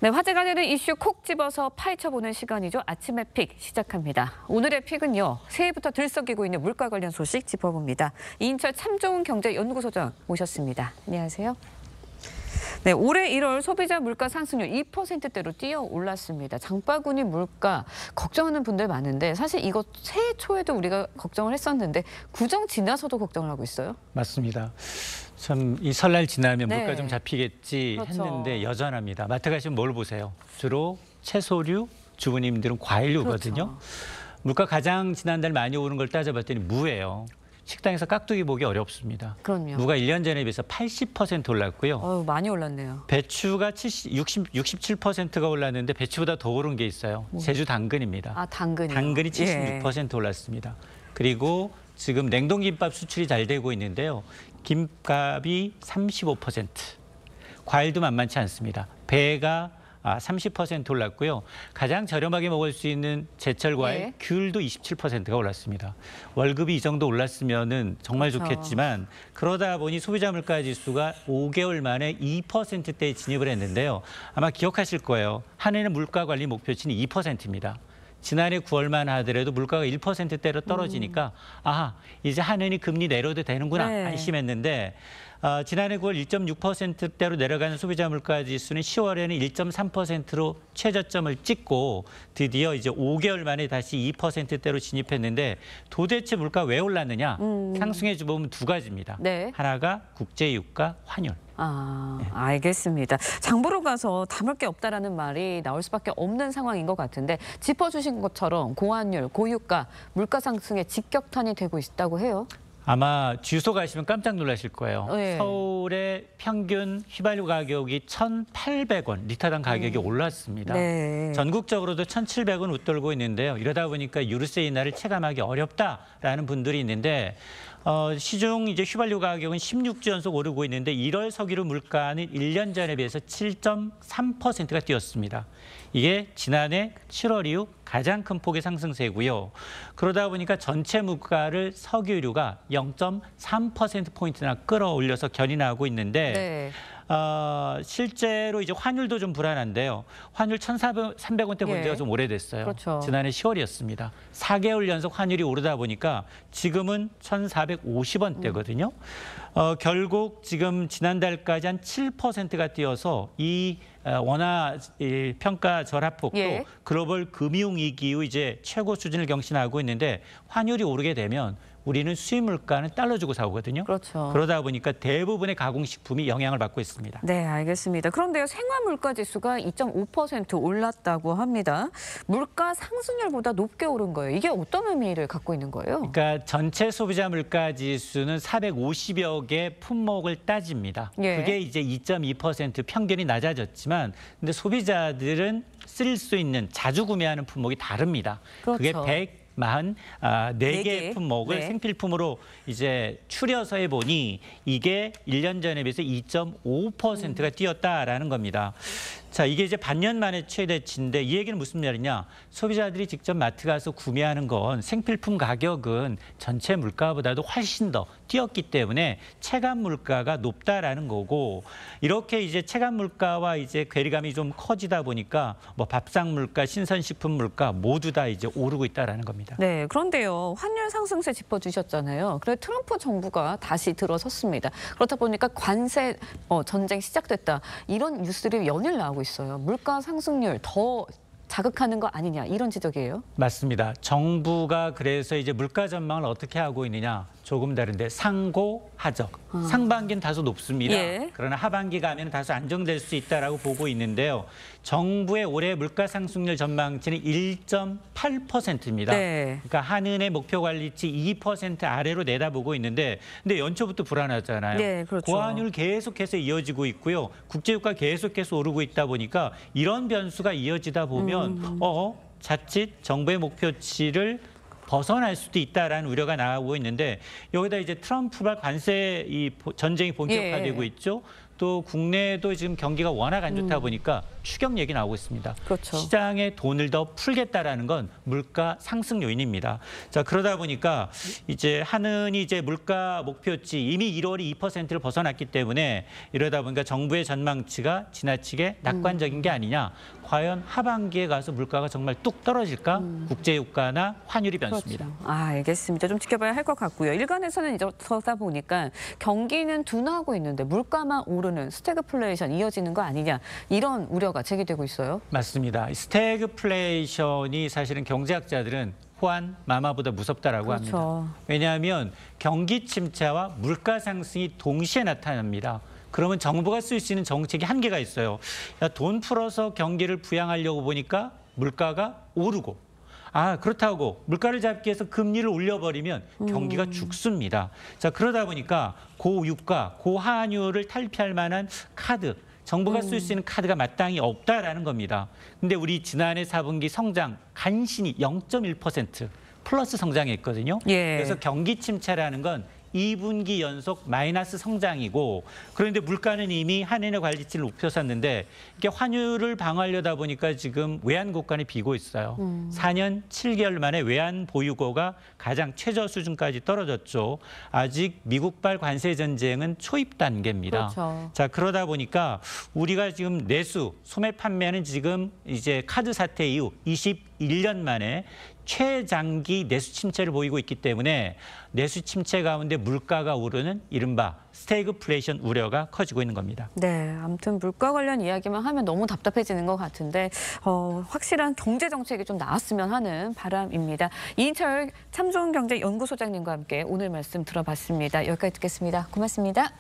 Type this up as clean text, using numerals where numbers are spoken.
네, 화제가 되는 이슈 콕 집어서 파헤쳐보는 시간이죠. 아침의 픽 시작합니다. 오늘의 픽은요. 새해부터 들썩이고 있는 물가 관련 소식 짚어봅니다. 이인철 참좋은 경제연구소장 모셨습니다. 안녕하세요. 네, 올해 1월 소비자 물가 상승률 2%대로 뛰어 올랐습니다. 장바구니 물가 걱정하는 분들 많은데 사실 이거 새해 초에도 우리가 걱정을 했었는데 구정 지나서도 걱정을 하고 있어요. 맞습니다. 참 이 설날 지나면 네. 물가 좀 잡히겠지 그렇죠. 했는데 여전합니다. 마트 가시면 뭘 보세요? 주로 채소류, 주부님들은 과일류거든요. 그렇죠. 물가 가장 지난달 많이 오른 걸 따져봤더니 무예요. 식당에서 깍두기 보기 어렵습니다. 그럼요. 무가 1년 전에 비해서 80% 올랐고요. 많이 올랐네요. 배추가 67%가 올랐는데 배추보다 더 오른 게 있어요. 제주 당근입니다. 아, 당근이요. 당근이 76% 올랐습니다. 그리고 지금 냉동김밥 수출이 잘 되고 있는데요. 김밥이 35%, 과일도 만만치 않습니다. 배가 30% 올랐고요. 가장 저렴하게 먹을 수 있는 제철 과일, 예. 귤도 27%가 올랐습니다. 월급이 이 정도 올랐으면은 정말 그렇죠. 좋겠지만 그러다 보니 소비자 물가 지수가 5개월 만에 2%대에 진입을 했는데요. 아마 기억하실 거예요. 한 해는 물가 관리 목표치는 2%입니다. 지난해 9월만 하더라도 물가가 1%대로 떨어지니까 이제 한 해는 금리 내려도 되는구나 네. 안심했는데 지난해 9월 1.6%대로 내려가는 소비자 물가 지수는 10월에는 1.3%로 최저점을 찍고 드디어 이제 5개월 만에 다시 2%대로 진입했는데 도대체 물가 왜 올랐느냐? 상승의 주범은 두 가지입니다. 네. 하나가 국제유가 환율. 알겠습니다. 장보러 가서 담을 게 없다라는 말이 나올 수밖에 없는 상황인 것 같은데 짚어주신 것처럼 고환율, 고유가, 물가 상승에 직격탄이 되고 있다고 해요. 아마 주유소 가시면 깜짝 놀라실 거예요. 네. 서울의 평균 휘발유 가격이 1,800원, 리터당 가격이 올랐습니다. 네. 전국적으로도 1,700원 웃돌고 있는데요. 이러다 보니까 유류세 인하를 체감하기 어렵다라는 분들이 있는데 시중 이제 휘발유 가격은 16주 연속 오르고 있는데 1월 석유류 물가는 1년 전에 비해서 7.3%가 뛰었습니다. 이게 지난해 7월 이후 가장 큰 폭의 상승세고요. 그러다 보니까 전체 물가를 석유류가 0.3%포인트나 끌어올려서 견인하고 있는데 네. 실제로 이제 환율도 좀 불안한데요. 환율 1,300원대 본 지가 좀 오래됐어요. 그렇죠. 지난해 10월이었습니다. 4개월 연속 환율이 오르다 보니까 지금은 1,450원대거든요. 결국 지금 지난달까지 한 7%가 뛰어서 이 원화 평가 절하폭도 예. 글로벌 금융위기 이후 이제 최고 수준을 경신하고 있는데 환율이 오르게 되면 우리는 수입 물가는 달러 주고 사오거든요. 그렇죠. 그러다 보니까 대부분의 가공식품이 영향을 받고 있습니다. 네, 알겠습니다. 그런데요, 생활물가 지수가 2.5% 올랐다고 합니다. 물가 상승률보다 높게 오른 거예요. 이게 어떤 의미를 갖고 있는 거예요? 그러니까 전체 소비자 물가 지수는 450여 개 품목을 따집니다. 예. 그게 이제 2.2% 평균이 낮아졌지만 근데 소비자들은 쓸 수 있는 자주 구매하는 품목이 다릅니다. 그렇죠. 그게 144개 개. 품목을 네. 생필품으로 이제 추려서 해보니 이게 1년 전에 비해서 2.5%가 뛰었다라는 겁니다. 자, 이게 이제 반년 만에 최대치인데 이 얘기는 무슨 말이냐? 소비자들이 직접 마트 가서 구매하는 건 생필품 가격은 전체 물가보다도 훨씬 더 뛰었기 때문에 체감 물가가 높다라는 거고 이렇게 이제 체감 물가와 이제 괴리감이 좀 커지다 보니까 뭐 밥상 물가, 신선식품 물가 모두 다 이제 오르고 있다라는 겁니다. 네, 그런데요, 환율 상승세 짚어주셨잖아요. 그래 트럼프 정부가 다시 들어섰습니다. 그렇다 보니까 관세 전쟁 시작됐다. 이런 뉴스들이 연일 나오고 있어요. 물가 상승률 더 자극하는 거 아니냐 이런 지적이에요. 맞습니다. 정부가 그래서 이제 물가 전망을 어떻게 하고 있느냐 조금 다른데 상고 하적. 상반기는 다소 높습니다. 예. 그러나 하반기 가면 다소 안정될 수 있다라고 보고 있는데요. 정부의 올해 물가 상승률 전망치는 1.8%입니다. 네. 그러니까 한은의 목표 관리치 2% 아래로 내다보고 있는데 근데 연초부터 불안하잖아요. 네, 그렇죠. 고환율 계속해서 이어지고 있고요. 국제유가 계속해서 오르고 있다 보니까 이런 변수가 이어지다 보면 자칫 정부의 목표치를 벗어날 수도 있다라는 우려가 나오고 있는데 여기다 이제 트럼프발 관세 전쟁이 본격화되고 예. 있죠. 또 국내도 지금 경기가 워낙 안 좋다 보니까 추경 얘기 나오고 있습니다. 그렇죠. 시장에 돈을 더 풀겠다라는 건 물가 상승 요인입니다. 자, 그러다 보니까 이제 한은이 이제 물가 목표치 이미 1월이 2%를 벗어났기 때문에 이러다 보니까 정부의 전망치가 지나치게 낙관적인 게 아니냐. 과연 하반기에 가서 물가가 정말 뚝 떨어질까? 국제유가나 환율이 변수입니다. 그렇죠. 알겠습니다. 좀 지켜봐야 할 것 같고요. 일간에서는 이러다 보니까 경기는 둔화하고 있는데 물가만 오르는 스태그플레이션 이어지는 거 아니냐 이런 우려가 제기되고 있어요. 맞습니다. 스태그플레이션이 사실은 경제학자들은 호환 마마보다 무섭다라고 그렇죠. 합니다. 왜냐하면 경기 침체와 물가 상승이 동시에 나타납니다. 그러면 정부가 쓸 수 있는 정책이 한계가 있어요. 야, 돈 풀어서 경기를 부양하려고 보니까 물가가 오르고 그렇다고 물가를 잡기 위해서 금리를 올려버리면 경기가 죽습니다. 자, 그러다 보니까 고유가, 고환율을 탈피할 만한 카드, 정부가 쓸 수 있는 카드가 마땅히 없다라는 겁니다. 근데 우리 지난해 4분기 성장 간신히 0.1% 플러스 성장했거든요. 예. 그래서 경기 침체라는 건 2분기 연속 마이너스 성장이고 그런데 물가는 이미 한은의 관리치를 높여섰는데 이게 환율을 방어하려다 보니까 지금 외환국간이 비고 있어요. 4년 7개월 만에 외환 보유고가 가장 최저 수준까지 떨어졌죠. 아직 미국발 관세 전쟁은 초입 단계입니다. 그렇죠. 자, 그러다 보니까 우리가 지금 내수, 소매 판매는 지금 이제 카드 사태 이후 21년 만에 최장기 내수 침체를 보이고 있기 때문에 내수 침체 가운데 물가가 오르는 이른바 스태그플레이션 우려가 커지고 있는 겁니다. 네, 아무튼 물가 관련 이야기만 하면 너무 답답해지는 것 같은데 확실한 경제 정책이 좀 나왔으면 하는 바람입니다. 이인철 참좋은경제연구소장님과 함께 오늘 말씀 들어봤습니다. 여기까지 듣겠습니다. 고맙습니다.